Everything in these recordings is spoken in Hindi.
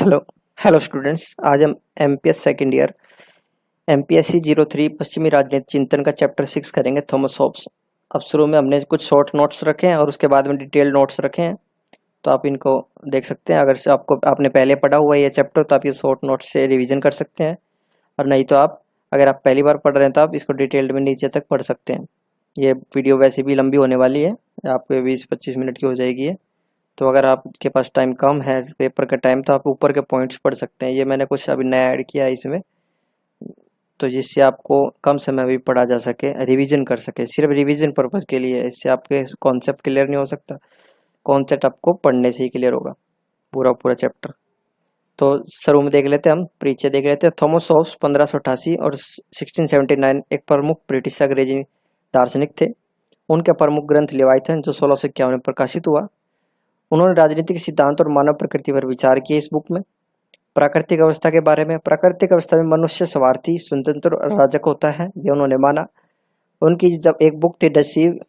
Hello hello students. आज हम एमपीएस सेकेंड ईयर एमपीएससी 03 पश्चिमी राजनीति चिंतन का चैप्टर 6 करेंगे, थॉमस हॉब्स। अब शुरू में हमने कुछ शॉर्ट नोट्स रखे हैं और उसके बाद में डिटेल नोट्स रखे हैं, तो आप इनको देख सकते हैं। अगर से आपने पहले पढ़ा हुआ है ये चैप्टर तो आप ये शॉर्ट नोट्स से रिवीजन कर सकते हैं, और नहीं तो अगर आप पहली बार पढ़ रहे हैं तो आप इसको डिटेल्ड में नीचे तक पढ़ सकते हैं। ये वीडियो वैसे भी लंबी होने वाली है, आपको 20-25 मिनट की हो जाएगी ये। तो अगर आपके पास टाइम कम है पेपर का टाइम, तो आप ऊपर के पॉइंट्स पढ़ सकते हैं। ये मैंने कुछ अभी नया ऐड किया है इसमें, तो जिससे आपको कम समय में भी पढ़ा जा सके, रिवीजन कर सके, सिर्फ रिवीजन पर्पज़ के लिए। इससे आपके कॉन्सेप्ट क्लियर नहीं हो सकता, कॉन्सेप्ट आपको पढ़ने से ही क्लियर होगा पूरा पूरा चैप्टर। तो शुरू में देख लेते हैं, हम परिचय देख लेते हैं। थॉमस हॉब्स 1588 और 1679 एक प्रमुख ब्रिटिश अंग्रेजी दार्शनिक थे। उनके प्रमुख ग्रंथ लेवाइथन जो 1651 में प्रकाशित हुआ। उन्होंने राजनीतिक सिद्धांत और मानव प्रकृति पर विचार किए इस बुक में। प्राकृतिक अवस्था के बारे में, प्राकृतिक अवस्था में मनुष्य स्वार्थी, स्वतंत्र और अराजक होता है, यह उन्होंने माना। उनकी जब एक बुक थी डसीव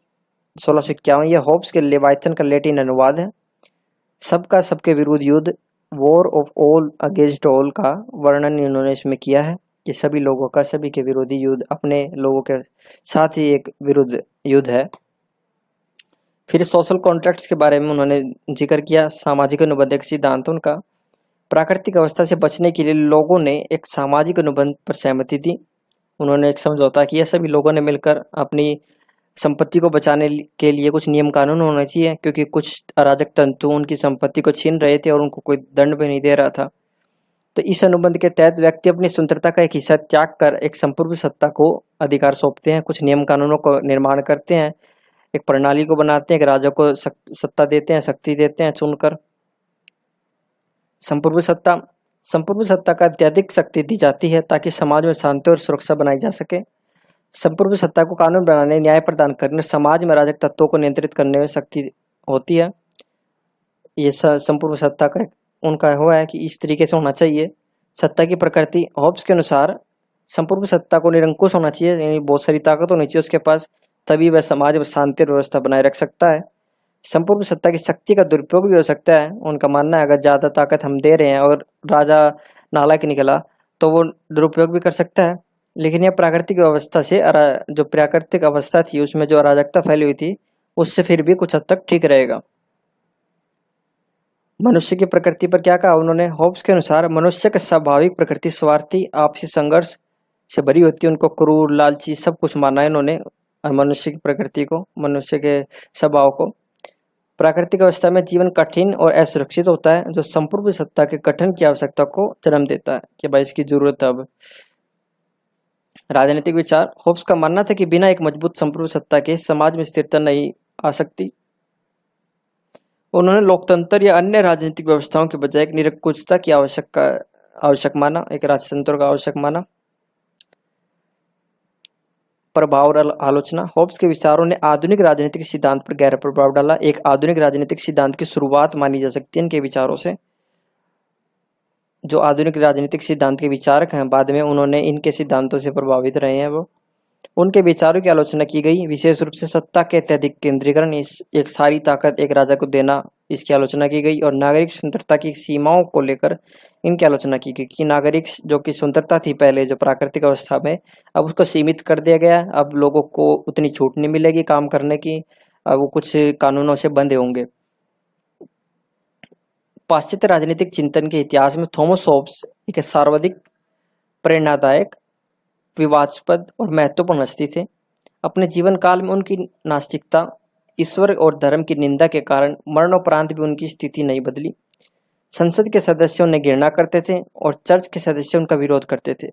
1651, यह हॉब्स के लेवाइथन का लैटिन अनुवाद है। सबका सबके विरुद्ध युद्ध, war of all against all का वर्णन इन्होंने इसमें किया है कि सभी लोगों का सभी के विरोधी युद्ध अपने लोगों के साथ ही एक विरुद्ध युद्ध है। फिर सोशल कॉन्ट्रैक्ट्स के बारे में उन्होंने जिक्र किया, सामाजिक अनुबंध सिद्धांत उनका। प्राकृतिक अवस्था से बचने के लिए लोगों ने एक सामाजिक अनुबंध पर सहमति दी। उन्होंने एक समझौता किया, सभी लोगों ने मिलकर अपनी संपत्ति को बचाने के लिए कुछ नियम कानून होने चाहिए, क्योंकि कुछ अराजक तंतु उनकी संपत्ति को छीन रहे थे और उनको कोई दंड भी नहीं दे रहा था। तो इस अनुबंध के तहत व्यक्ति अपनी स्वतंत्रता का एक हिस्सा त्याग कर एक संपूर्ण सत्ता को अधिकार सौंपते हैं, कुछ नियम कानूनों को निर्माण करते हैं, एक प्रणाली को बनाते हैं, एक राजा को सत्ता देते हैं, शक्ति देते हैं चुनकर। संपूर्ण सत्ता का अत्यधिक शक्ति दी जाती है ताकि समाज में शांति और सुरक्षा बनाई जा सके। संपूर्ण सत्ता को कानून बनाने, न्याय प्रदान करने, समाज में अराजक तत्वों को नियंत्रित करने में शक्ति होती है। ये संपूर्ण सत्ता का उनका हुआ है कि इस तरीके से होना चाहिए। सत्ता की प्रकृति हॉब्स के अनुसार संपूर्ण सत्ता को निरंकुश होना चाहिए, यानी बहुत सारी ताकत होनी चाहिए उसके पास, तभी वह समाज में शांति और व्यवस्था बनाए रख सकता है। संपूर्ण सत्ता की शक्ति का दुरुपयोग भी हो सकता है। उनका मानना है अगर ज़्यादा ताकत हम दे रहे हैं और राजा नालायक निकला तो वो दुरुपयोग भी कर सकता है। लेकिन यह प्राकृतिक अवस्था से जो प्राकृतिक अवस्था थी उसमें जो अराजकता फैली हुई थी उससे फिर भी कुछ हद तक ठीक रहेगा। मनुष्य की प्रकृति पर क्या कहा उन्होंने? हॉब्स के अनुसार मनुष्य की स्वाभाविक प्रकृति स्वार्थी, आपसी संघर्ष से भरी होती है। उनको क्रूर, लालची सब कुछ माना है इन्होंने, और मनुष्य की प्रकृति को, मनुष्य के स्वभाव को। प्राकृतिक अवस्था में जीवन कठिन और असुरक्षित होता है, जो संपूर्ण सत्ता के गठन की आवश्यकता को जन्म देता है कि भाई इसकी जरूरत है अब। राजनीतिक विचार, होब्स का मानना था कि बिना एक मजबूत संपूर्ण सत्ता के समाज में स्थिरता नहीं आ सकती। उन्होंने लोकतंत्र या अन्य राजनीतिक व्यवस्थाओं के बजाय एक निरंकुशता की आवश्यक माना, एक राजतंत्र का आवश्यक माना। प्रभाव और आलोचना, होब्स के विचारों ने आधुनिक राजनीतिक सिद्धांत पर गहरा प्रभाव डाला। एक आधुनिक राजनीतिक सिद्धांत की शुरुआत मानी जा सकती है इनके विचारों से। जो आधुनिक राजनीतिक सिद्धांत के विचारक हैं बाद में उन्होंने इनके सिद्धांतों से प्रभावित रहे हैं। वो उनके विचारों की आलोचना की गई, विशेष रूप से सत्ता के अत्यधिक केंद्रीकरण, एक सारी ताकत एक राजा को देना, इसकी आलोचना की गई। और नागरिक स्वतंत्रता की सीमाओं को लेकर इनकी आलोचना की गई कि नागरिक जो कि स्वतंत्रता थी पहले जो प्राकृतिक अवस्था में, अब उसको सीमित कर दिया गया। अब लोगों को उतनी छूट नहीं मिलेगी काम करने की, अब वो कुछ कानूनों से बंधे होंगे। पाश्चात्य राजनीतिक चिंतन के इतिहास में थॉमस हॉब्स एक सर्वाधिक प्रेरणादायक, विवादास्पद और महत्वपूर्ण हस्ती थे। अपने जीवन काल में उनकी नास्तिकता, ईश्वर और धर्म की निंदा के कारण मरणोपरांत भी उनकी स्थिति नहीं बदली। संसद के सदस्य उन्हें घृणा करते थे और चर्च के सदस्य उनका विरोध करते थे।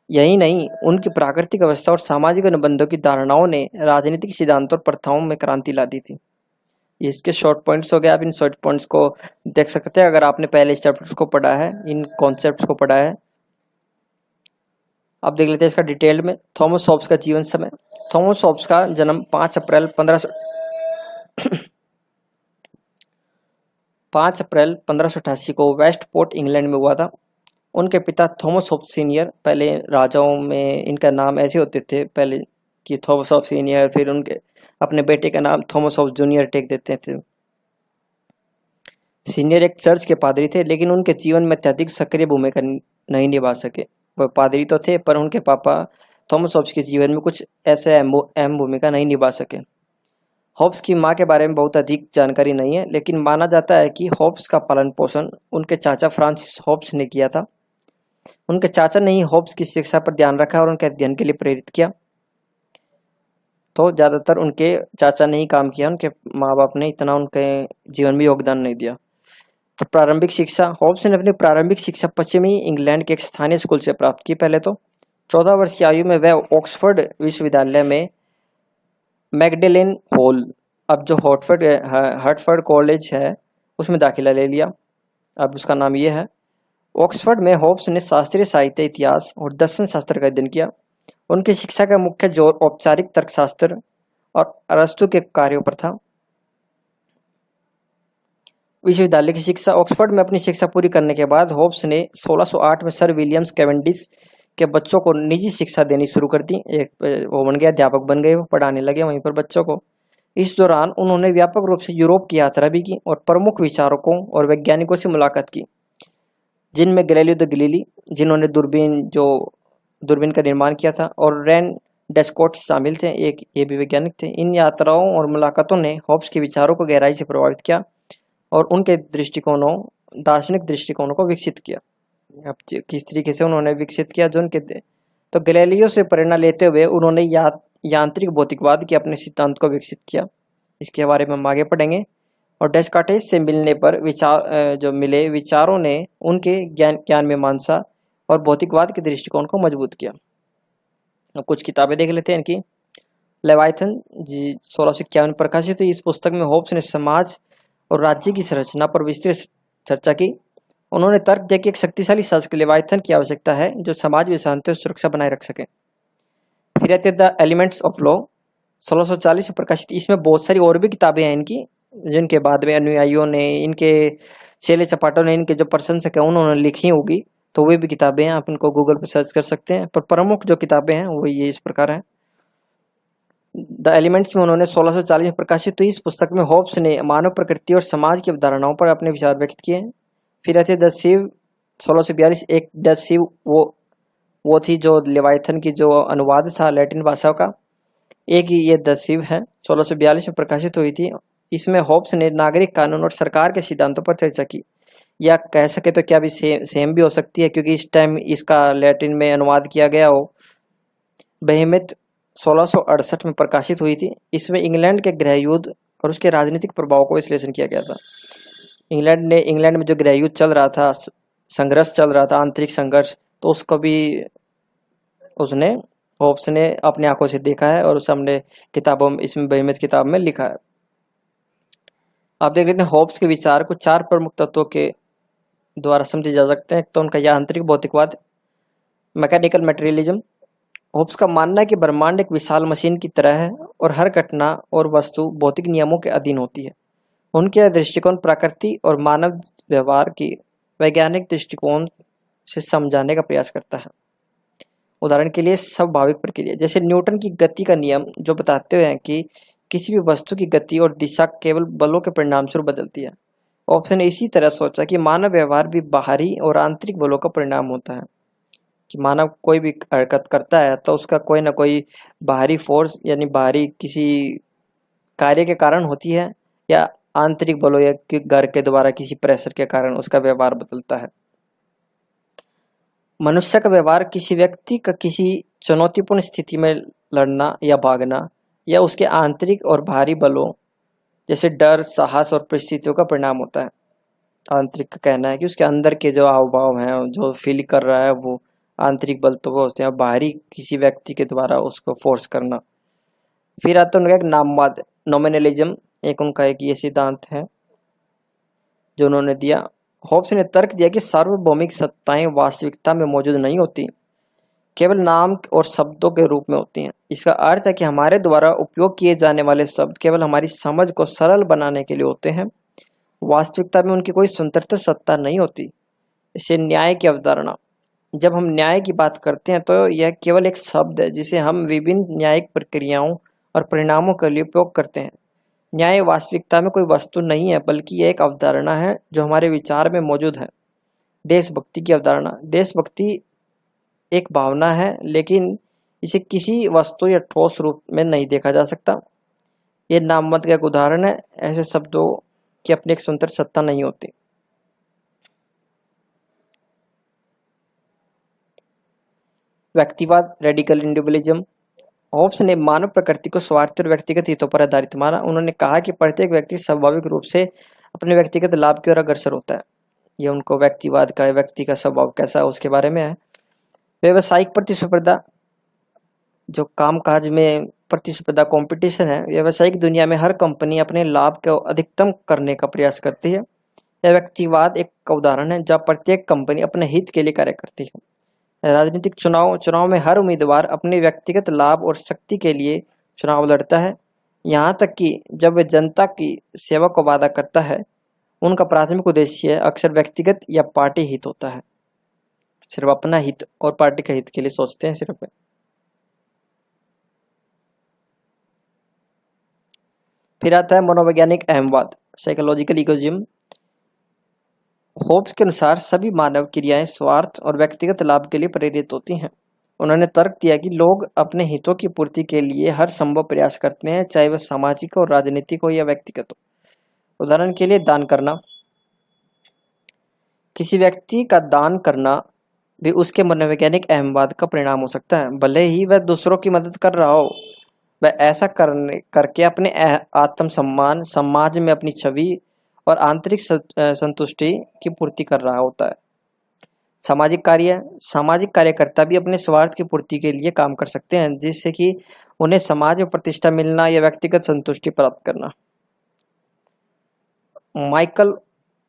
यही नहीं, उनकी प्राकृतिक अवस्था और सामाजिक अनुबंधों की धारणाओं ने राजनीतिक सिद्धांतों और प्रथाओं में क्रांति ला दी थी। इसके शॉर्ट पॉइंट्स हो गए, आप इन शॉर्ट पॉइंट्स को देख सकते हैं अगर आपने पहले इस चैप्टर्स को पढ़ा है, इन कॉन्सेप्ट्स को पढ़ा है। अब देख लेते हैं इसका डिटेल में। थॉमस हॉब्स का जीवन समय। थॉमस हॉब्स का जन्म 5 अप्रैल 1588 को वेस्टपोर्ट इंग्लैंड में हुआ था। उनके पिता थॉमस हॉब्स सीनियर, पहले राजाओं में इनका नाम ऐसे होते थे पहले कि थॉमस हॉब्स सीनियर, फिर उनके अपने बेटे का नाम थॉमस हॉब्स जूनियर टेक देते थे। सीनियर एक चर्च के पादरी थे, लेकिन उनके जीवन में अत्यधिक सक्रिय भूमिका नहीं निभा सके। वह पादरी तो थे, पर उनके पापा थॉमस हॉब्स के जीवन में कुछ ऐसे अहम भूमिका नहीं निभा सके। हॉब्स की मां के बारे में बहुत अधिक जानकारी नहीं है, लेकिन माना जाता है कि हॉब्स का पालन पोषण उनके चाचा फ्रांसिस हॉब्स ने किया था। उनके चाचा ने ही हॉब्स की शिक्षा पर ध्यान रखा और उनके अध्ययन के लिए प्रेरित किया। तो ज़्यादातर उनके चाचा ने ही काम किया, उनके माँ बाप ने इतना उनके जीवन में योगदान नहीं दिया। तो प्रारंभिक शिक्षा, हॉब्स ने अपनी प्रारंभिक शिक्षा पश्चिमी इंग्लैंड के एक स्थानीय स्कूल से प्राप्त की। पहले तो 14 वर्ष की आयु में वह ऑक्सफोर्ड विश्वविद्यालय में मैगडेलेन हॉल, अब जो हर्टफोर्ड कॉलेज है, उसमें दाखिला ले लिया। अब उसका नाम ये है। ऑक्सफोर्ड में हॉब्स ने शास्त्रीय साहित्य, इतिहास और दर्शन शास्त्र का अध्ययन किया। उनकी शिक्षा का मुख्य जोर औपचारिक तर्कशास्त्र और अरस्तु के कार्यों पर था। विश्वविद्यालय की शिक्षा, ऑक्सफोर्ड में अपनी शिक्षा पूरी करने के बाद हॉब्स ने 1608 में सर विलियम्स कैवेंडिश के बच्चों को निजी शिक्षा देनी शुरू कर दी। एक वो बन गया, अध्यापक बन गए, वो पढ़ाने लगे वहीं पर बच्चों को। इस दौरान उन्होंने व्यापक रूप से यूरोप की यात्रा भी की और प्रमुख विचारकों और वैज्ञानिकों से मुलाकात की, जिनमें गैलीलियो द गैलीली, जिन्होंने दूरबीन का निर्माण किया था, और रेन डेस्कॉर्ट शामिल थे, एक ये भी वैज्ञानिक थे। इन यात्राओं और मुलाकातों ने हॉब्स के विचारों को गहराई से प्रभावित किया और उनके दार्शनिक दृष्टिकोणों को विकसित किया। अब किस तरीके से उन्होंने विकसित किया, जो उनके तो गैलीलियो से प्रेरणा लेते हुए उन्होंने यांत्रिक भौतिकवाद के अपने सिद्धांत को विकसित किया। इसके बारे में हम आगे पढ़ेंगे। और डेस्कार्टेस से मिलने पर विचारों ने उनके ज्ञान मीमांसा और भौतिकवाद के दृष्टिकोण को मजबूत किया। अब कुछ किताबें देख लेते हैं इनकी। लेवाइथन जी 1651 प्रकाशित हुई। इस पुस्तक में हॉब्स ने समाज और राज्य की संरचना पर विस्तृत चर्चा की। उन्होंने तर्क दिया कि एक शक्तिशाली शासक लेवाइथन की आवश्यकता है जो समाज में शांति और सुरक्षा बनाए रख सके। फिर आते द एलिमेंट्स ऑफ लॉ 1640 में प्रकाशित। इसमें बहुत सारी और भी किताबें हैं इनकी, जिनके बाद में अनुयायियों ने, इनके चेले चपाटों ने, इनके जो प्रशंसक हैं उन्होंने लिखी होगी, तो वे भी किताबें हैं, आप इनको गूगल पर सर्च कर सकते हैं। पर प्रमुख जो किताबें हैं वो ये इस प्रकार हैं। द एलिमेंट्स में उन्होंने 1640 में प्रकाशित हुई। इस पुस्तक में हॉब्स ने मानव प्रकृति और समाज की अवधारणाओं पर अपने विचार व्यक्त किए। फिर आते द सिव 1642। एक द सिव वो थी जो लेवाइथन की जो अनुवाद था लैटिन भाषा का। एक ही ये द सिव है, 1642 में प्रकाशित हुई थी। इसमें हॉब्स ने नागरिक कानून और सरकार के सिद्धांतों पर चर्चा की, या कह सके तो क्या भी सेम भी हो सकती है, क्योंकि इस टाइम इसका लैटिन में अनुवाद किया गया हो। बेहेमत 1668 में प्रकाशित हुई थी। इसमें इंग्लैंड के गृह युद्ध और उसके राजनीतिक प्रभाव को विश्लेषण किया गया था। इंग्लैंड में जो गृह युद्ध चल रहा था, संघर्ष चल रहा था, आंतरिक संघर्ष, तो उसको भी हॉब्स ने अपनी आंखों से देखा है और उसे हमने किताबों में, इसमें बेहेमत किताब में लिखा है। आप देख लेते हैं हॉब्स के विचार को 4 प्रमुख तत्वों के द्वारा समझे जा सकते हैं। तो उनका यांत्रिक भौतिकवाद, मैकेनिकल मटेरियलिज्म। हॉब्स का मानना है कि ब्रह्मांड एक विशाल मशीन की तरह है और हर घटना और वस्तु भौतिक नियमों के अधीन होती है। उनके दृष्टिकोण प्रकृति और मानव व्यवहार की वैज्ञानिक दृष्टिकोण से समझाने का प्रयास करता है। उदाहरण के लिए स्वाभाविक प्रक्रिया, जैसे न्यूटन की गति का नियम, जो बताते हैं कि किसी भी वस्तु की गति और दिशा केवल बलों के परिणाम स्वरूप बदलती है। हॉब्स ने इसी तरह सोचा कि मानव व्यवहार भी बाहरी और आंतरिक बलों का परिणाम होता है, कि मानव कोई भी हरकत करता है तो उसका कोई ना कोई बाहरी फोर्स यानी बाहरी किसी कार्य के कारण होती है, या आंतरिक बलों या घर के द्वारा किसी प्रेशर के कारण उसका व्यवहार बदलता है। मनुष्य का व्यवहार किसी व्यक्ति का किसी चुनौतीपूर्ण स्थिति में लड़ना या भागना, या उसके आंतरिक और बाहरी बलों जैसे डर, साहस और परिस्थितियों का परिणाम होता है। आंतरिक का कहना है कि उसके अंदर के जो हाव भाव हैं, जो फील कर रहा है, वो आंतरिक बल तो वो होते हैं, बाहरी किसी व्यक्ति के द्वारा उसको फोर्स करना। फिर आता है उनका एक नामवाद, नॉमिनलिज्म, एक उनका एक ये सिद्धांत है जो उन्होंने दिया। हॉब्स ने तर्क दिया कि सार्वभौमिक सत्ताएं वास्तविकता में मौजूद नहीं होती, केवल नाम और शब्दों के रूप में होती हैं। इसका अर्थ है कि हमारे द्वारा उपयोग किए जाने वाले शब्द केवल हमारी समझ को सरल बनाने के लिए होते हैं, वास्तविकता में उनकी कोई स्वतंत्र सत्ता नहीं होती। इसे न्याय की अवधारणा, जब हम न्याय की बात करते हैं तो यह केवल एक शब्द है जिसे हम विभिन्न न्यायिक प्रक्रियाओं और परिणामों के लिए उपयोग करते हैं। न्याय वास्तविकता में कोई वस्तु नहीं है, बल्कि यह एक अवधारणा है जो हमारे विचार में मौजूद है। देशभक्ति की अवधारणा। देशभक्ति एक भावना है, लेकिन इसे किसी वस्तु या ठोस रूप में नहीं देखा जा सकता। ये नामवत का एक उदाहरण है। ऐसे शब्दों की अपनी एक स्वतंत्र सत्ता नहीं होती। व्यक्तिवाद, रेडिकल इंडिविजुअलिज्म। होब्स ने मानव प्रकृति को स्वार्थ और व्यक्तिगत हितों पर आधारित माना। उन्होंने कहा कि प्रत्येक व्यक्ति स्वाभाविक रूप से अपने व्यक्तिगत लाभ की ओर अग्रसर होता है। ये उनको व्यक्तिवाद का, व्यक्ति का स्वभाव कैसा है उसके बारे में है। व्यवसायिक प्रतिस्पर्धा, जो कामकाज में प्रतिस्पर्धा कंपटीशन है, व्यवसायिक दुनिया में हर कंपनी अपने लाभ को अधिकतम करने का प्रयास करती है। यह व्यक्तिवाद एक उदाहरण है जहाँ प्रत्येक कंपनी अपने हित के लिए कार्य करती है। राजनीतिक चुनाव में हर उम्मीदवार अपने व्यक्तिगत लाभ और शक्ति के लिए चुनाव लड़ता है, यहाँ तक कि जब वे जनता की सेवा को वादा करता है, उनका प्राथमिक उद्देश्य अक्सर व्यक्तिगत या पार्टी हित होता है। सिर्फ अपना हित और पार्टी के हित के लिए सोचते हैं सिर्फ। फिर आता है मनोवैज्ञानिक अहमवाद, साइकोलॉजिकल इगोइज्म। होब्स के अनुसार सभी मानव क्रियाएं स्वार्थ और व्यक्तिगत लाभ के लिए प्रेरित होती हैं। उन्होंने तर्क दिया कि लोग अपने हितों की पूर्ति के लिए हर संभव प्रयास करते हैं, चाहे वह सामाजिक हो, राजनीतिक हो या व्यक्तिगत हो। उदाहरण के लिए दान करना। किसी व्यक्ति का दान करना भी उसके मनोवैज्ञानिक अहमवाद का परिणाम हो सकता है। भले ही वह दूसरों की मदद कर रहा हो, वह ऐसा करके अपने आत्मसम्मान, समाज में अपनी छवि और आंतरिक संतुष्टि की पूर्ति कर रहा होता है। सामाजिक कार्यकर्ता भी अपने स्वार्थ की पूर्ति के लिए काम कर सकते हैं, जिससे कि उन्हें समाज में प्रतिष्ठा मिलना या व्यक्तिगत संतुष्टि प्राप्त करना। माइकल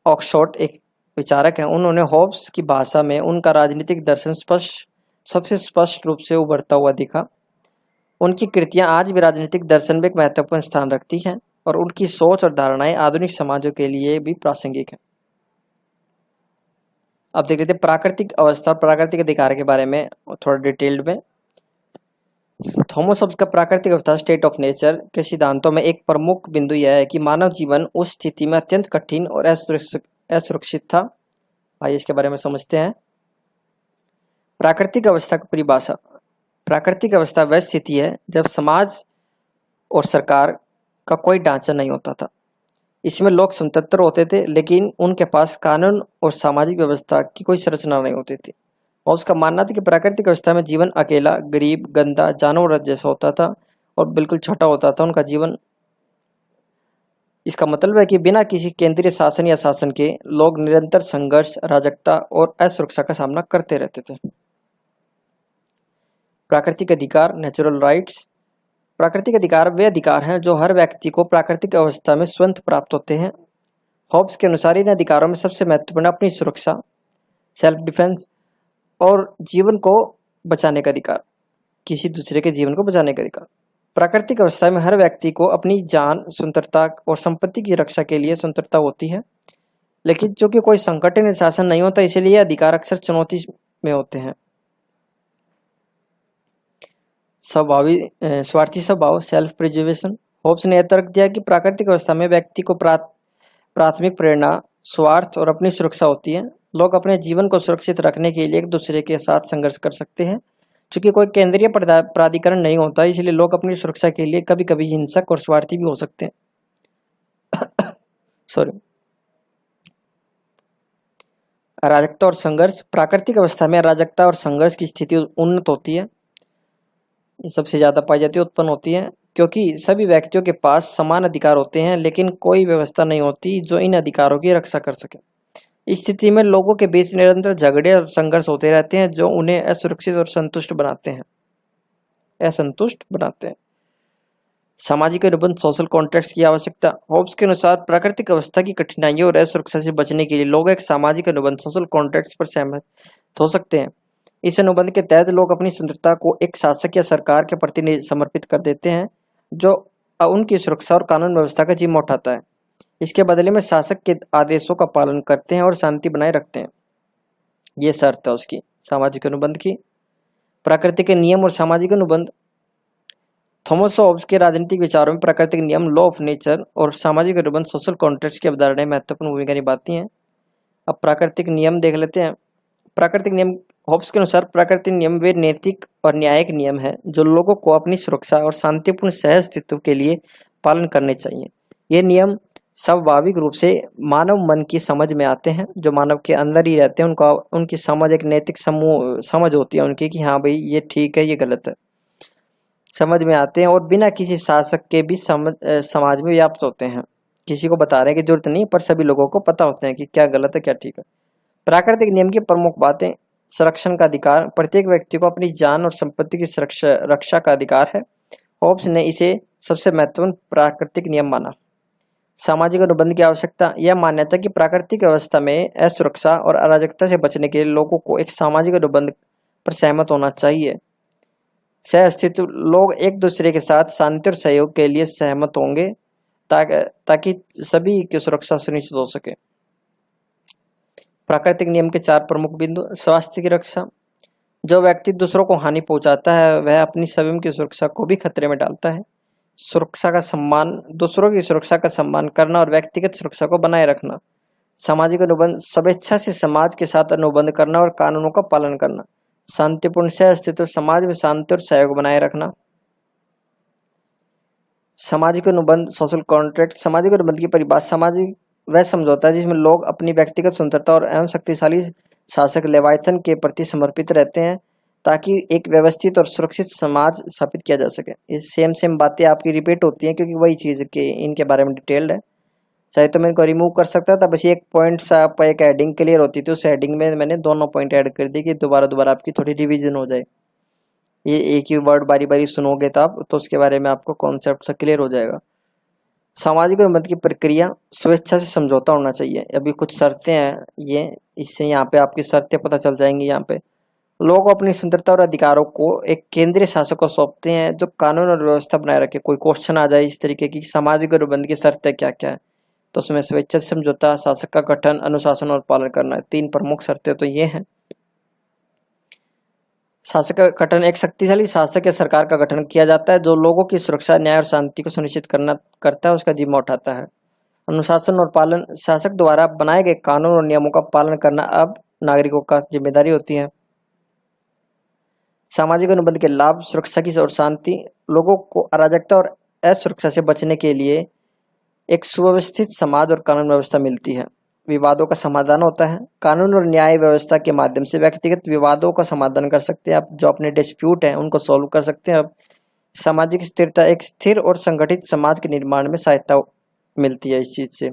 ऑक्सफोर्ड एक विचारक हैं। उन्होंने होब्स की भाषा में उनका राजनीतिक दर्शन सबसे स्पष्ट रूप से उभरता हुआ दिखा। उनकी कृतियां आज भी राजनीतिक दर्शन में एक महत्वपूर्ण स्थान रखती हैं और उनकी सोच और धारणाएं आधुनिक समाजों के लिए भी प्रासंगिक हैं। अब देख लेते हैं प्राकृतिक अवस्था और प्राकृतिक अधिकार के बारे में थोड़ा डिटेल्ड में। थॉमस होब्स का प्राकृतिक अवस्था, स्टेट ऑफ नेचर के सिद्धांतों में एक प्रमुख बिंदु यह है कि मानव जीवन उस स्थिति में अत्यंत कठिन और असुरक्षित था। आइए इसके बारे में समझते हैं। प्राकृतिक अवस्था की परिभाषा। प्राकृतिक अवस्था वह स्थिति है जब समाज और सरकार का कोई ढांचा नहीं होता था। इसमें लोग स्वतंत्र होते थे, लेकिन उनके पास कानून और सामाजिक व्यवस्था की कोई संरचना नहीं होती थी। और उसका मानना था कि प्राकृतिक अवस्था में जीवन अकेला, गरीब, गंदा, जानवर जैसा होता था और बिल्कुल छोटा होता था उनका जीवन। इसका मतलब है कि बिना किसी केंद्रीय शासन या शासन के लोग निरंतर संघर्ष, अराजकता और असुरक्षा का सामना करते रहते थे। प्राकृतिक अधिकार, नेचुरल राइट्स। प्राकृतिक अधिकार वे अधिकार हैं जो हर व्यक्ति को प्राकृतिक अवस्था में स्वतः प्राप्त होते हैं। होब्स के अनुसार इन अधिकारों में सबसे महत्वपूर्ण अपनी सुरक्षा, सेल्फ डिफेंस और जीवन को बचाने का अधिकार, किसी दूसरे के जीवन को बचाने का अधिकार। प्राकृतिक अवस्था में हर व्यक्ति को अपनी जान, स्वतंत्रता और संपत्ति की रक्षा के लिए स्वतंत्रता होती है, लेकिन चूंकि कोई संगठन या शासन नहीं होता, इसलिए ये अधिकार अक्सर चुनौती में होते हैं। स्वार्थी स्वभाव, सेल्फ प्रिजर्वेशन। होब्स ने तर्क दिया कि प्राकृतिक अवस्था में व्यक्ति को प्राथमिक प्रेरणा स्वार्थ और अपनी सुरक्षा होती है। लोग अपने जीवन को सुरक्षित रखने के लिए एक दूसरे के साथ संघर्ष कर सकते हैं। चूंकि कोई केंद्रीय प्राधिकरण नहीं होता, इसलिए लोग अपनी सुरक्षा के लिए कभी कभी हिंसक और स्वार्थी भी हो सकते हैं। सॉरी। अराजकता और संघर्ष। प्राकृतिक अवस्था में अराजकता और संघर्ष की स्थिति उन्नत होती है, सबसे ज्यादा पाई जाती है, उत्पन्न होती है, क्योंकि सभी व्यक्तियों के पास समान अधिकार होते हैं, लेकिन कोई व्यवस्था नहीं होती जो इन अधिकारों की रक्षा कर सके। इस स्थिति में लोगों के बीच निरंतर झगड़े और संघर्ष होते रहते हैं, जो उन्हें असुरक्षित और असंतुष्ट बनाते हैं। सामाजिक अनुबंध, सोशल कॉन्ट्रैक्ट्स की आवश्यकता। होब्स के अनुसार प्राकृतिक अवस्था की कठिनाइयों और असुरक्षा से बचने के लिए लोग एक सामाजिक अनुबंध, सोशल कॉन्ट्रैक्ट्स पर सहमत हो सकते हैं। इस अनुबंध के तहत लोग अपनी स्वतंत्रता को एक शासक या सरकार के प्रति समर्पित कर देते हैं, जो उनकी सुरक्षा और कानून व्यवस्था का जिम्मा उठाता है। इसके बदले में शासक के आदेशों का पालन करते हैं और शांति बनाए रखते हैं। ये शर्त है उसकी, सामाजिक अनुबंध की। प्राकृतिक नियम और सामाजिक अनुबंध। थॉमस हॉब्स के राजनीतिक विचारों में प्राकृतिक नियम, लॉ ऑफ नेचर और सामाजिक अनुबंध, सोशल कॉन्ट्रैक्ट्स की अवधारणाएं महत्वपूर्ण भूमिका निभाती हैं। अब प्राकृतिक नियम देख लेते हैं। प्राकृतिक नियम, हॉब्स के अनुसार प्राकृतिक नियम वे नैतिक और न्यायिक नियम हैं जो लोगों को अपनी सुरक्षा और शांतिपूर्ण सह अस्तित्व के लिए पालन करने चाहिए। ये नियम स्वाभाविक रूप से मानव मन की समझ में आते हैं, जो मानव के अंदर ही रहते हैं। उनका उनकी समझ एक नैतिक समझ होती है उनकी कि हाँ भाई ये ठीक है, ये गलत है, समझ में आते हैं और बिना किसी शासक के भी समाज में व्याप्त होते हैं। किसी को बताने की जरूरत नहीं, पर सभी लोगों को पता होते हैं कि क्या गलत है क्या ठीक है। प्राकृतिक नियम की प्रमुख बातें: संरक्षण का अधिकार, प्रत्येक व्यक्ति को अपनी जान और संपत्ति की रक्षा का अधिकार है। होब्स ने इसे सबसे महत्वपूर्ण प्राकृतिक नियम माना। सामाजिक अनुबंध की आवश्यकता, यह मान्यता कि प्राकृतिक व्यवस्था में असुरक्षा और अराजकता से बचने के लिए लोगों को एक सामाजिक अनुबंध पर सहमत होना चाहिए। सह अस्तित्व, लोग एक दूसरे के साथ शांति और सहयोग के लिए सहमत होंगे ताकि सभी की सुरक्षा सुनिश्चित हो सके। प्राकृतिक नियम के 4 प्रमुख बिंदु: स्वास्थ्य की रक्षा, जो व्यक्ति दूसरों को हानि पहुंचाता है वह अपनी स्वयं की सुरक्षा को भी खतरे में डालता है। सुरक्षा का सम्मान, दूसरों की सुरक्षा का सम्मान करना और व्यक्तिगत सुरक्षा को बनाए रखना। सामाजिक अनुबंध, स्वेच्छा से समाज के साथ अनुबंध करना और कानूनों का पालन करना। शांतिपूर्ण सह अस्तित्व, समाज में शांति और सहयोग बनाए रखना। सामाजिक अनुबंध, सोशल कॉन्ट्रैक्ट, सामाजिक अनुबंध की परिभाषा: सामाजिक वह समझौता है जिसमें लोग अपनी व्यक्तिगत स्वतंत्रता और एवं शक्तिशाली शासक लेवायतन के प्रति समर्पित रहते हैं ताकि एक व्यवस्थित और सुरक्षित समाज स्थापित किया जा सके। ये सेम बातें आपकी रिपीट होती हैं क्योंकि वही चीज़ के इनके बारे में डिटेल्ड है। चाहे तो मैं इनको रिमूव कर सकता था, बस एक पॉइंट सा आप एक हेडिंग क्लियर होती थी, उस हेडिंग में मैंने दोनों पॉइंट ऐड कर दी कि दोबारा आपकी थोड़ी रिवीजन हो जाए। ये एक ही वर्ड बारी बारी सुनोगे तो आप तो उसके बारे में आपको कॉन्सेप्ट सा क्लियर हो जाएगा। सामाजिक अनुबंध की प्रक्रिया, स्वेच्छा से समझौता होना चाहिए। अभी कुछ शर्तें हैं, ये इससे यहाँ पे आपकी शर्तें पता चल जाएंगी। यहाँ पे लोग अपनी स्वतंत्रता और अधिकारों को एक केंद्रीय शासक को सौंपते हैं जो कानून और व्यवस्था बनाए रखे। कोई क्वेश्चन आ जाए इस तरीके की सामाजिक अनुबंध की शर्तें क्या क्या है, तो उसमें स्वेच्छा से समझौता, शासक का गठन, अनुशासन और पालन करना है। 3 प्रमुख शर्तें तो ये हैं। शासक का गठन, एक शक्तिशाली शासक या सरकार का गठन किया जाता है जो लोगों की सुरक्षा, न्याय और शांति को सुनिश्चित करता है, उसका जिम्मा उठाता है। अनुशासन और पालन, शासक द्वारा बनाए गए कानून और नियमों का पालन करना अब नागरिकों का जिम्मेदारी होती है। सामाजिक अनुबंध के लाभ, सुरक्षा की और शांति, लोगों को अराजकता और असुरक्षा से बचने के लिए एक सुव्यवस्थित समाज और कानून व्यवस्था मिलती है। विवादों का समाधान होता है, कानून और न्याय व्यवस्था के माध्यम से व्यक्तिगत विवादों का समाधान कर सकते हैं आप, जो अपने डिस्प्यूट हैं उनको सॉल्व कर सकते हैं। अब सामाजिक स्थिरता, एक स्थिर और संगठित समाज के निर्माण में सहायता मिलती है इस चीज से।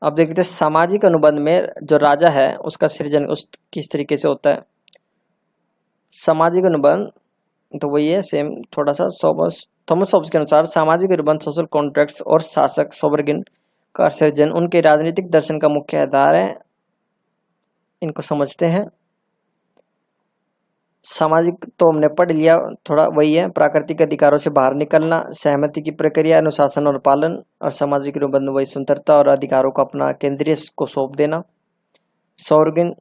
अब देखते हैं सामाजिक अनुबंध में जो राजा है उसका सृजन उस किस तरीके से होता है। सामाजिक अनुबंध तो वही है सेम, थोड़ा सा थॉमस हॉब्स के अनुसार सामाजिक अनुबंध, सोशल कॉन्ट्रैक्ट्स और शासक सोवरेन का सृजन उनके राजनीतिक दर्शन का मुख्य आधार है। इनको समझते हैं। सामाजिक तो हमने पढ़ लिया, थोड़ा वही है, प्राकृतिक अधिकारों से बाहर निकलना, सहमति की प्रक्रिया, अनुशासन और पालन। और सामाजिक अनुबंध वही स्वतंत्रता और अधिकारों को अपना केंद्रीय को सौंप देना। सोवरेन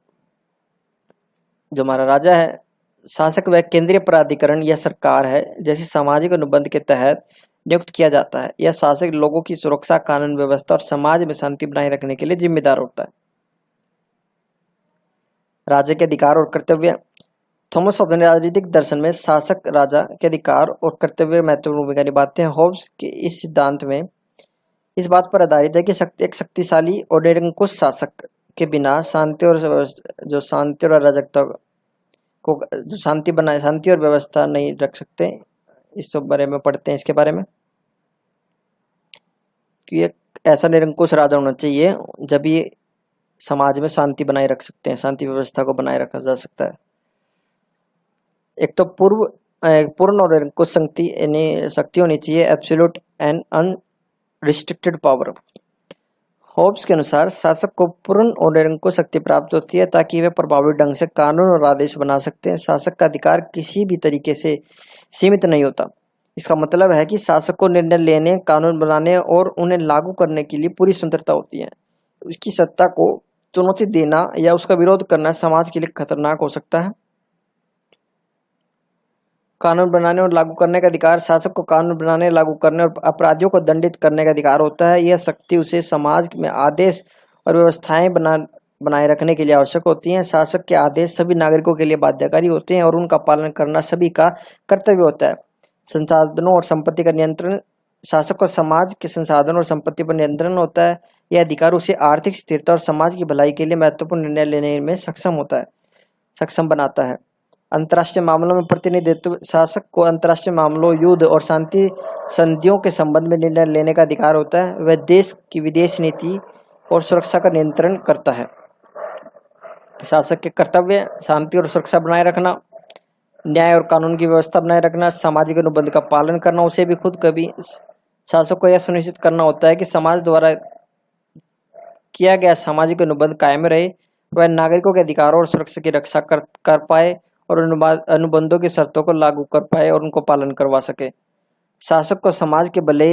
जो हमारा राजा है, शासक वह केंद्रीय प्राधिकरण या सरकार है जैसे सामाजिक अनुबंध के तहत नियुक्त किया जाता है। यह शासक लोगों की सुरक्षा, कानून व्यवस्था और समाज में शांति बनाए रखने के लिए जिम्मेदार होता है। राजा के अधिकार और कर्तव्य, थॉमस हॉब्स ने राजनीतिक दर्शन में शासक राजा के अधिकार और कर्तव्य महत्वपूर्ण भूमिका निभाते हैं। हॉब्स के इस सिद्धांत में इस बात पर आधारित है कि एक शक्तिशाली और निरंकुश शासक के बिना शांति और अराजकता को, जो शांति और व्यवस्था नहीं रख सकते। इस सब बारे में पढ़ते हैं इसके बारे में कि एक ऐसा निरंकुश राजा होना चाहिए जब ये समाज में शांति बनाए रख सकते हैं, शांति व्यवस्था को बनाए रखा जा सकता है। एक तो पूर्ण और निरंकुश शक्ति होनी चाहिए, absolute and unrestricted power. Hobbes के अनुसार शासक को पूर्ण और निरंकुश शक्ति प्राप्त होती है ताकि वे प्रभावी ढंग से कानून और आदेश बना सकते हैं। शासक का अधिकार किसी भी तरीके से सीमित नहीं होता। इसका मतलब है कि शासक को निर्णय लेने, कानून बनाने और उन्हें लागू करने के लिए पूरी स्वतंत्रता होती है। उसकी सत्ता को चुनौती देना या उसका विरोध करना समाज के लिए खतरनाक हो सकता है। कानून बनाने और लागू करने का अधिकार। शासक को कानून बनाने, लागू करने और अपराधियों को दंडित करने का अधिकार होता है। यह शक्ति उसे समाज में आदेश और व्यवस्थाएं बनाए रखने के लिए आवश्यक होती हैं। शासक के आदेश सभी नागरिकों के लिए बाध्यकारी होते हैं और उनका पालन करना सभी का कर्तव्य होता है। संसाधनों और संपत्ति का नियंत्रण। शासक को समाज के संसाधन और संपत्ति पर नियंत्रण होता है। यह अधिकार उसे आर्थिक स्थिरता और समाज की भलाई के लिए महत्वपूर्ण निर्णय लेने में सक्षम बनाता है। अंतर्राष्ट्रीय मामलों में प्रतिनिधित्व। शासक को अंतर्राष्ट्रीय मामलों, युद्ध और शांति संधियों के संबंध में निर्णय लेने का अधिकार होता है। वह देश की विदेश नीति और सुरक्षा का नियंत्रण करता है। शासक के कर्तव्य: शांति और सुरक्षा बनाए रखना, न्याय और कानून की व्यवस्था बनाए रखना, सामाजिक अनुबंध का पालन करना, उसे भी खुद कभी। शासक को यह सुनिश्चित करना होता है कि समाज द्वारा किया गया सामाजिक अनुबंध कायम रहे, वह नागरिकों के अधिकारों और सुरक्षा की रक्षा कर पाए और अनुबंधों की शर्तों को लागू कर पाए और उनको पालन करवा सके। शासक को समाज के भले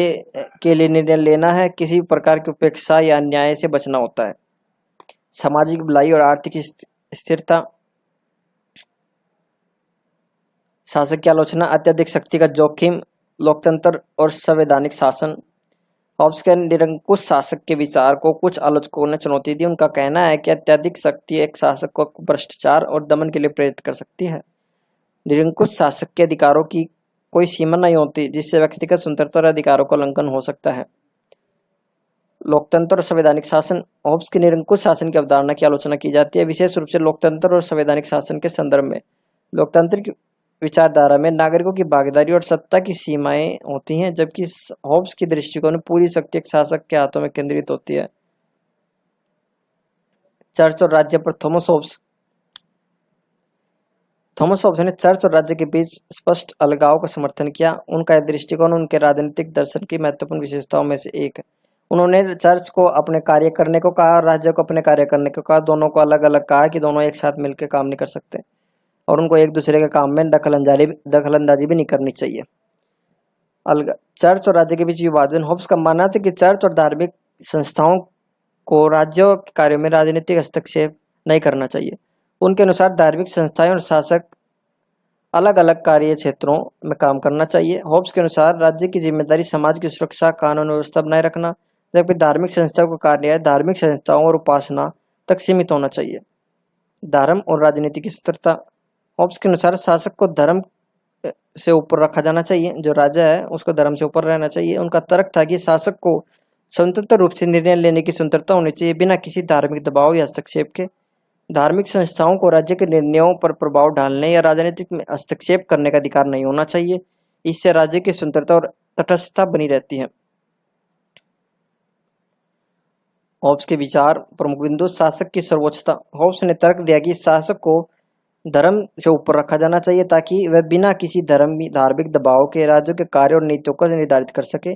के लिए निर्णय लेना है, किसी भी प्रकार की उपेक्षा या अन्याय से बचना होता है। सामाजिक भलाई और आर्थिक स्थिरता। शासक की आलोचना: अत्यधिक शक्ति का जोखिम, लोकतंत्र और संवैधानिक शासन। हॉब्स के निरंकुश शासक के विचार को कुछ आलोचकों ने चुनौती दी। उनका कहना है कि अत्यधिक शक्ति एक शासक को भ्रष्टाचार और दमन के लिए प्रेरित कर सकती है। निरंकुश शासक के अधिकारों की कोई सीमा नहीं होती, जिससे व्यक्तिगत स्वतंत्रता और अधिकारों का उल्लंघन हो सकता है। लोकतंत्र और संवैधानिक शासन। हॉब्स के निरंकुश शासन की अवधारणा की आलोचना की जाती है, विशेष रूप से लोकतंत्र और संवैधानिक शासन के संदर्भ में। लोकतांत्रिक विचारधारा में नागरिकों की भागीदारी और सत्ता की सीमाएं होती हैं, जबकि हॉब्स की दृष्टिकोण में पूरी शक्ति एक शासक के हाथों में केंद्रित होती है। चर्च और राज्य पर थॉमस हॉब्स ने चर्च और राज्य के बीच स्पष्ट अलगाव का समर्थन किया। उनका यह दृष्टिकोण उनके राजनीतिक दर्शन की महत्वपूर्ण विशेषताओं में से एक है। उन्होंने चर्च को अपने कार्य करने को कहा और राज्य को अपने कार्य करने को कहा। दोनों को अलग अलग कहा कि दोनों एक साथ मिलकर काम नहीं कर सकते और उनको एक दूसरे के काम में दखलंदाजी भी नहीं करनी चाहिए। अलग चर्च और राज्य के बीच विभाजन। हॉब्स का मानना था कि चर्च और धार्मिक संस्थाओं को राज्यों के कार्यों में राजनीतिक हस्तक्षेप नहीं करना चाहिए। उनके अनुसार धार्मिक संस्थाएं और शासक अलग अलग कार्य क्षेत्रों में काम करना चाहिए। हॉब्स के अनुसार राज्य की जिम्मेदारी समाज की सुरक्षा, कानून व्यवस्था बनाए रखना, जबकि धार्मिक संस्थाओं का कार्य धार्मिक संस्थाओं और उपासना तक सीमित होना चाहिए। धर्म और राजनीति की स्थिरता। हॉब्स के अनुसार शासक को धर्म से ऊपर रखा जाना चाहिए, जो राजा है उसको धर्म से ऊपर रहना चाहिए। उनका तर्क था कि शासक को स्वतंत्र रूप से निर्णय लेने की स्वतंत्रता होनी चाहिए, बिना किसी धार्मिक दबाव या हस्तक्षेप के। धार्मिक संस्थाओं को राज्य के निर्णयों पर प्रभाव डालने या राजनीतिक में हस्तक्षेप करने का अधिकार नहीं होना चाहिए। इससे राज्य की स्वतंत्रता और तटस्थता बनी रहती है। हॉब्स के विचार प्रमुख बिंदु। शासक की सर्वोच्चता। हॉब्स ने तर्क दिया कि शासक को धर्म से ऊपर रखा जाना चाहिए ताकि वह बिना किसी धार्मिक दबाव के राज्य के कार्य और नीतियों को निर्धारित कर सके।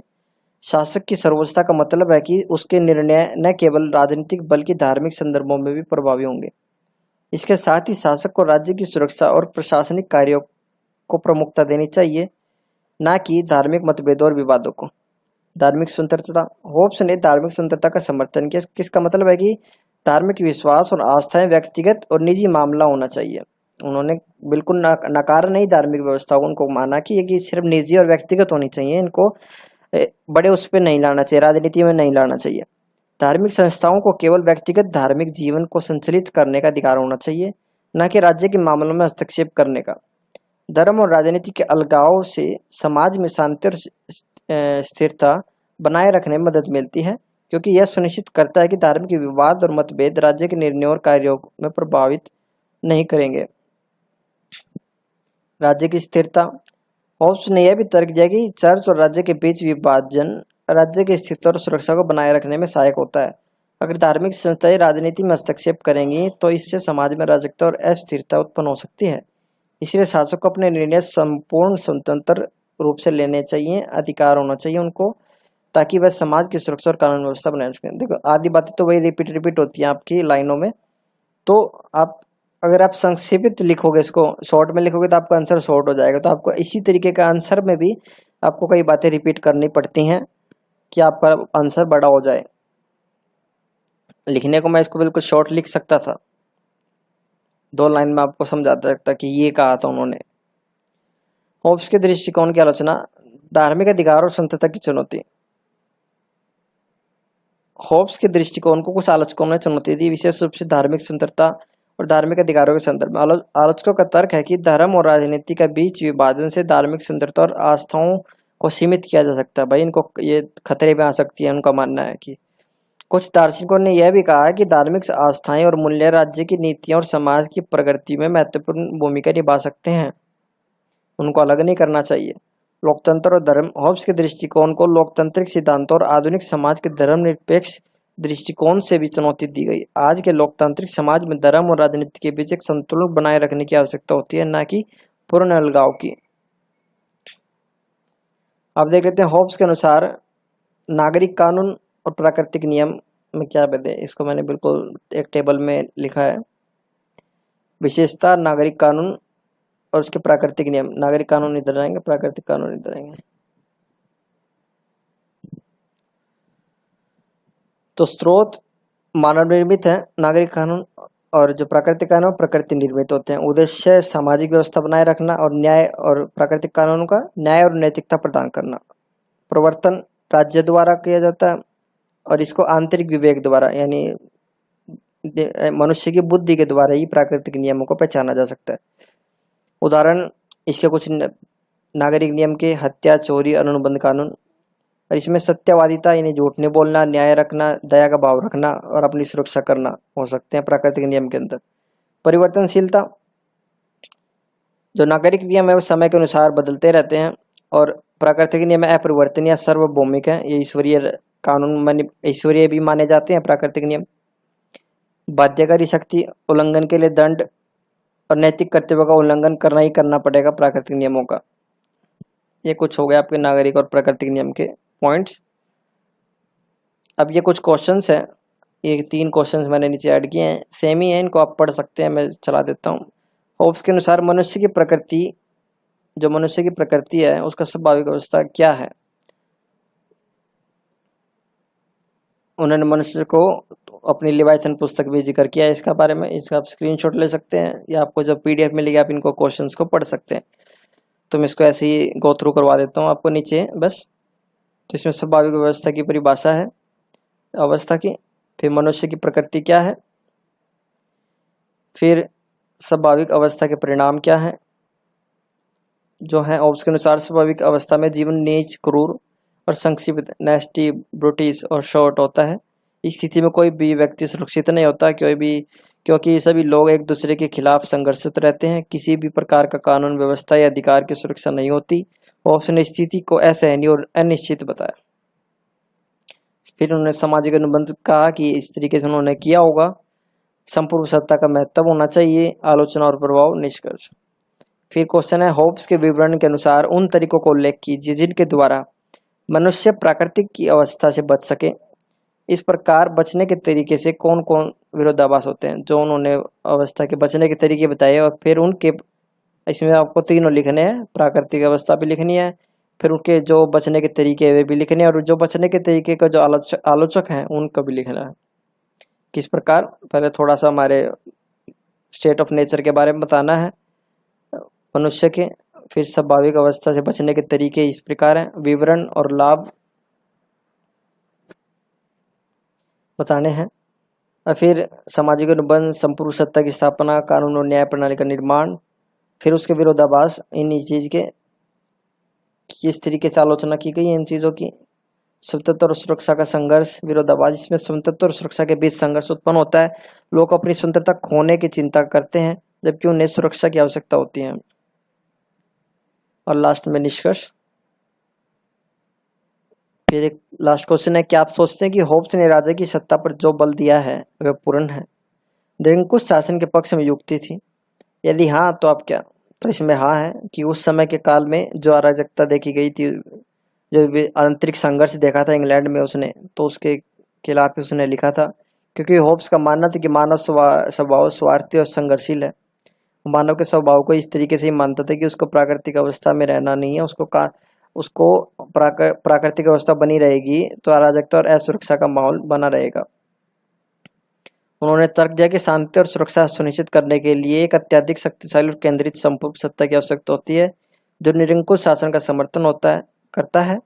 शासक की सर्वोच्चता का मतलब है कि उसके निर्णय न केवल राजनीतिक बल्कि धार्मिक संदर्भों में भी प्रभावी होंगे। इसके साथ ही शासक को राज्य की सुरक्षा और प्रशासनिक कार्यों को प्रमुखता देनी चाहिए, न कि धार्मिक मतभेदों और विवादों को। धार्मिक स्वतंत्रता। हॉब्स ने धार्मिक स्वतंत्रता का समर्थन किया। किसका मतलब है कि धार्मिक विश्वास और आस्थाएं व्यक्तिगत और निजी मामला होना चाहिए। उन्होंने बिल्कुल नकार नहीं धार्मिक व्यवस्था को, उनको माना कि ये सिर्फ निजी और व्यक्तिगत होनी चाहिए, इनको बड़े उस पर नहीं लाना चाहिए, राजनीति में नहीं लाना चाहिए। धार्मिक संस्थाओं को केवल व्यक्तिगत धार्मिक जीवन को संचालित करने का अधिकार होना चाहिए, न कि राज्य के मामलों में हस्तक्षेप करने का। धर्म और राजनीति के अलगाव से समाज में शांति और स्थिरता बनाए रखने में मदद मिलती है, क्योंकि यह सुनिश्चित करता है कि धार्मिक विवाद और मतभेद राज्य के निर्णयों और कार्यों में प्रभावित नहीं करेंगे। राज्य की स्थिरता। हॉब्स ने यह भी तर्क दिया कि चर्च और राज्य के बीच विभाजन राज्य की स्थिरता और सुरक्षा को बनाए रखने में सहायक होता है। अगर धार्मिक संस्थाएं राजनीति में हस्तक्षेप करेंगी तो इससे समाज में अराजकता और अस्थिरता उत्पन्न हो सकती है। इसलिए शासक को अपने निर्णय संपूर्ण स्वतंत्र रूप से लेने चाहिए, अधिकार होना चाहिए उनको, ताकि वह समाज की सुरक्षा और कानून व्यवस्था बनाए सकें। देखो आदि बातें तो वही रिपीट होती हैं आपकी लाइनों में, तो आप अगर आप संक्षेपित लिखोगे, इसको शॉर्ट में लिखोगे तो आपका आंसर शॉर्ट हो जाएगा। तो आपको इसी तरीके का आंसर में भी आपको कई बातें रिपीट करनी पड़ती हैं कि आपका आंसर बड़ा हो जाए। लिखने को मैं इसको बिल्कुल शॉर्ट लिख सकता था, 2 लाइन में आपको समझा सकता कि ये कहा था उन्होंने। होब्स के दृष्टिकोण की आलोचना, धार्मिक अधिकार और स्वतंत्रता की चुनौती। होब्स के दृष्टिकोण को कुछ आलोचकों ने चुनौती दी, विशेष रूप से धार्मिक स्वतंत्रता और धार्मिक अधिकारों के संदर्भ में। आलोचकों का तर्क है कि धर्म और राजनीति के बीच विभाजन से धार्मिक स्वतंत्रता और आस्थाओं को सीमित किया जा सकता है। भाई इनको ये खतरे में आ सकती है। उनका मानना है कि कुछ दार्शनिकों ने यह भी कहा है कि धार्मिक आस्थाएं और मूल्य राज्य की नीतियों और समाज की प्रगति में महत्वपूर्ण भूमिका निभा सकते हैं, उनको अलग नहीं करना चाहिए। लोकतंत्र और धर्म, होब्स के दृष्टिकोण को लोकतांत्रिक सिद्धांतों और आधुनिक समाज के धर्मनिरपेक्ष दृष्टिकोण से भी चुनौती दी गई। आज के लोकतांत्रिक समाज में धर्म और राजनीति के बीच एक संतुलन बनाए रखने की आवश्यकता होती है, न कि पूर्ण अलगाव की। अब देख लेते हैं होब्स के अनुसार नागरिक कानून और प्राकृतिक नियम में क्या भेद है। इसको मैंने बिल्कुल एक टेबल में लिखा है। विशेषता, नागरिक कानून और उसके प्राकृतिक नियम। नागरिक कानून इधर आएंगे, प्राकृतिक कानून इधर आएंगे। तो स्रोत मानव निर्मित है नागरिक कानून, और जो प्राकृतिक कानून प्रकृति निर्मित होते हैं। उद्देश्य सामाजिक व्यवस्था बनाए रखना और न्याय, और प्राकृतिक कानूनों का न्याय और नैतिकता प्रदान करना। प्रवर्तन राज्य द्वारा किया जाता है और इसको आंतरिक विवेक द्वारा, यानी मनुष्य की बुद्धि के द्वारा ही प्राकृतिक नियमों को पहचाना जा सकता है। उदाहरण इसके कुछ नागरिक नियम के हत्या, चोरी, अनुबंध कानून। और इसमें सत्यवादिता, यानी झूठ नहीं बोलना, न्याय रखना, दया का भाव रखना और अपनी सुरक्षा करना हो सकते हैं प्राकृतिक नियम के अंदर। परिवर्तनशीलता, जो नागरिक नियम है वो समय के अनुसार बदलते रहते हैं और प्राकृतिक नियम अपरिवर्तनीय सार्वभौमिक है। ये ईश्वरीय कानून ईश्वरीय भी माने जाते हैं प्राकृतिक नियम। बाध्यकारी शक्ति, उल्लंघन के लिए दंड और नैतिक कर्तव्य का उल्लंघन करना ही करना पड़ेगा प्राकृतिक नियमों का। ये कुछ हो गया आपके नागरिक और प्राकृतिक नियम के पॉइंट्स। अब ये कुछ क्वेश्चंस है, ये 3 क्वेश्चंस मैंने नीचे ऐड किए हैं, सेम ही है, इनको आप पढ़ सकते हैं, मैं चला देता हूँ। होब्स के अनुसार मनुष्य की प्रकृति, जो मनुष्य की प्रकृति है उसका स्वाभाविक अवस्था क्या है। उन्होंने मनुष्य को अपनी लिवाइथन पुस्तक में जिक्र किया है इसका बारे में। इसका आप स्क्रीनशॉट ले सकते हैं या आपको जब PDF मिलेगी आप इनको क्वेश्चंस को पढ़ सकते हैं। तो मैं इसको ऐसे ही गो थ्रू करवा देता हूँ आपको नीचे बस। तो इसमें स्वाभाविक अवस्था की परिभाषा है अवस्था की, फिर मनुष्य की प्रकृति क्या है, फिर स्वाभाविक अवस्था के परिणाम क्या है। जो है होब्स के अनुसार स्वाभाविक अवस्था में जीवन नीच, क्रूर और संक्षिप्त, नेस्टी, ब्रूटिश और शॉर्ट होता है। इस स्थिति में कोई भी व्यक्ति सुरक्षित नहीं होता, क्योंकि सभी लोग एक दूसरे के खिलाफ संघर्षित रहते हैं। किसी भी प्रकार का कानून व्यवस्था या अधिकार की सुरक्षा नहीं होती। होब्स ने स्थिति को असहनीय और अनिश्चित बताया। फिर उन्होंने सामाजिक अनुबंध कहा कि इस तरीके से उन्होंने किया होगा। संपूर्ण सत्ता का महत्व होना चाहिए, आलोचना और प्रभाव, निष्कर्ष। फिर क्वेश्चन है, होब्स के विवरण के अनुसार उन तरीकों को उल्लेख कीजिए जिनके द्वारा मनुष्य प्राकृतिक की अवस्था से बच सके। इस प्रकार बचने के तरीके से कौन कौन विरोधाभास होते हैं। जो उन्होंने अवस्था के बचने के तरीके बताए और फिर उनके, इसमें आपको तीनों लिखने हैं, प्राकृतिक अवस्था भी लिखनी है, फिर उनके जो बचने के तरीके वे भी लिखने हैं, और जो बचने के तरीके का जो आलोचक हैं उनका भी लिखना है। किस प्रकार, पहले थोड़ा सा हमारे स्टेट ऑफ नेचर के बारे में बताना है मनुष्य के, फिर स्वाभाविक अवस्था से बचने के तरीके इस प्रकार हैं, विवरण और लाभ बताने हैं, और फिर सामाजिक अनुबंध, संपूर्ण सत्ता की स्थापना, कानून और न्याय प्रणाली का निर्माण, फिर उसके विरोधाभास, इन चीज के किस तरीके से आलोचना की गई है इन चीजों की। स्वतंत्रता और सुरक्षा का संघर्ष, विरोधाभास, इसमें स्वतंत्रता और सुरक्षा के बीच संघर्ष उत्पन्न होता है। लोग अपनी स्वतंत्रता खोने की चिंता करते हैं जबकि उन्हें सुरक्षा की आवश्यकता होती है। और लास्ट में निष्कर्ष। फिर एक लास्ट क्वेश्चन है, क्या आप सोचते हैं कि होब्स ने राजा की सत्ता पर जो बल दिया है वह पूर्ण है? निरंकुश शासन के पक्ष में युक्ति थी? यदि हाँ तो आप क्या? तो इसमें हाँ है कि उस समय के काल में जो अराजकता देखी गई थी, जो आंतरिक संघर्ष देखा था इंग्लैंड में उसने, तो उसके खिलाफ उसने लिखा था। क्योंकि होब्स का मानना था कि मानव स्वभाव स्वार्थी और संघर्षशील है। मानव के स्वभाव को इस तरीके से ही मानता था कि उसको प्राकृतिक अवस्था में रहना नहीं है, उसको प्राकृतिक अवस्था बनी रहेगी तो अराजकता और असुरक्षा का माहौल बना रहेगा। उन्होंने तर्क दिया कि शांति और सुरक्षा सुनिश्चित करने के लिए एक अत्यधिक शक्तिशाली और केंद्रित संपूर्ण सत्ता की आवश्यकता होती है, जो निरंकुश शासन का समर्थन करता है।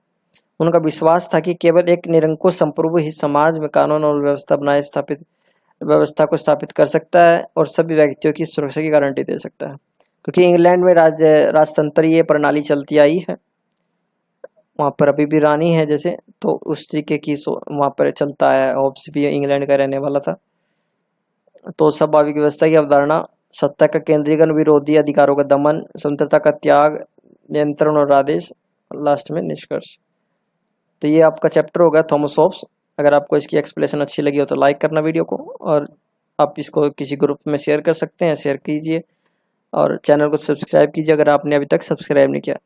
उनका विश्वास था कि केवल एक निरंकुश संप्रभु ही समाज में कानून और व्यवस्था को स्थापित कर सकता है और सभी व्यक्तियों की सुरक्षा की गारंटी दे सकता है। क्योंकि इंग्लैंड में राजतंत्रीय प्रणाली चलती आई है, वहाँ पर अभी भी रानी है जैसे, तो उस तरीके की वहाँ पर चलता है। होब्स भी इंग्लैंड का रहने वाला था। तो स्वाभाविक व्यवस्था की अवधारणा सत्ता का केंद्रीकरण, विरोधी अधिकारों का दमन, स्वतंत्रता का त्याग, नियंत्रण और आदेश, लास्ट में निष्कर्ष। तो ये आपका चैप्टर होगा थॉमस हॉब्स। अगर आपको इसकी एक्सप्लेनेशन अच्छी लगी हो तो लाइक करना वीडियो को, और आप इसको किसी ग्रुप में शेयर कर सकते हैं, शेयर कीजिए और चैनल को सब्सक्राइब कीजिए अगर आपने अभी तक सब्सक्राइब नहीं किया,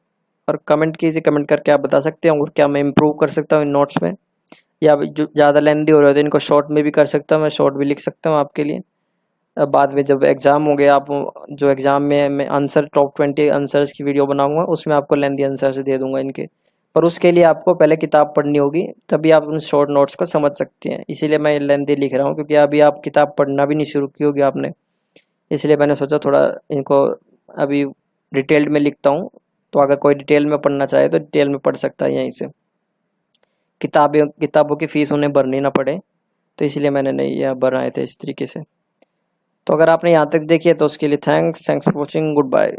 और कमेंट कीजिए। कमेंट करके आप बता सकते हैं और क्या मैं इम्प्रूव कर सकता हूँ इन नोट्स में, या जो ज़्यादा लेंदी हो रहे हो तो इनको शॉर्ट में भी कर सकता हूँ, मैं शॉर्ट भी लिख सकता हूँ आपके लिए। बाद में जब एग्ज़ाम हो गया, आप जो एग्ज़ाम में मैं आंसर टॉप 20 आंसर्स की वीडियो बनाऊंगा, उसमें आपको लेंदी आंसर्स दे दूंगा इनके। पर उसके लिए आपको पहले किताब पढ़नी होगी, तभी आप उन शॉर्ट नोट्स को समझ सकते हैं। इसीलिए मैं लेंदी लिख रहा हूँ, क्योंकि अभी आप किताब पढ़ना भी नहीं शुरू की होगी आपने, इसलिए मैंने सोचा थोड़ा इनको अभी डिटेल्ड में लिखता हूँ। तो अगर कोई डिटेल में पढ़ना चाहे तो डिटेल में पढ़ सकता है यहीं से, किताबों की फ़ीस उन्हें भरनी ना पड़े, तो इसलिए मैंने नहीं यह बनाए थे इस तरीके से। तो अगर आपने यहाँ तक देखी है तो उसके लिए thanks for watching, good bye.